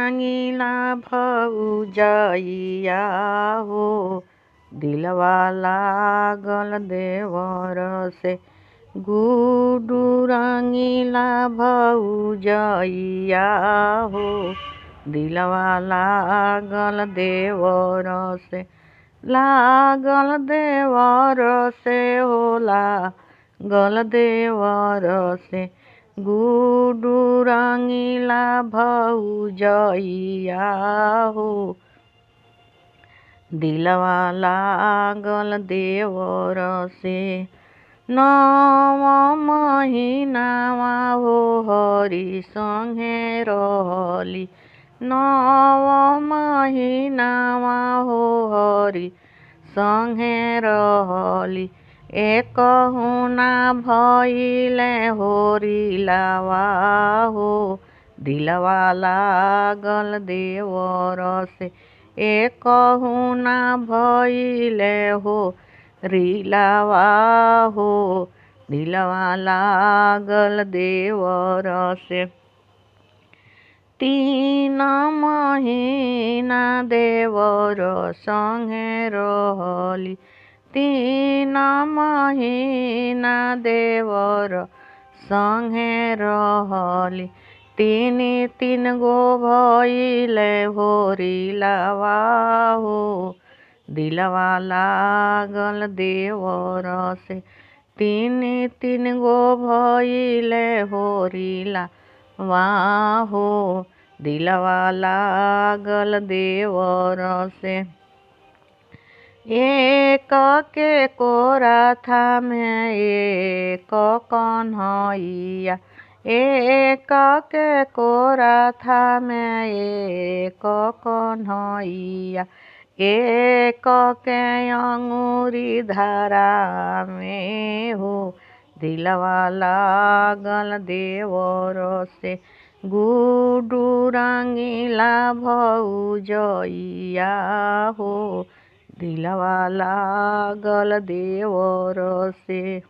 रंगीला भौजैया हो, दिलवा लागल देवर से। गुडू रंगीला भौजैया हो, दिलवा लागल देवर से। लागल देवर से हो, लागल देवर से। गुडू रंगीला भौजैया हो, दिलवा लागल देवर से। 9 महीनावा हो हरि संगे रहली। 9 महीनावा हो हरि संगे रहली। एकहु ना भइले होरिलावा हो, दिलवा लागल देवर से। एकहु ना भइले होरिलावा हो, दिलवा लागल देवर से। 3 महीना देवर संगे रहली। 3 महीना देवर संगे रहली। 3 गो भइले होरिलावा हो, दिलवा लागल देवर से। 3 गो भइले होरिलावा हो, दिलवा लागल देवर से। एक के कोरा थामे एक कन्हैया। एक के कोरा थामे एक कन्हैया। एक के अंगुरी धारामे हो, दिलवा लागल देवर से। गुडू रंगीला भौजैया हो, दिलवा लागल देवर से।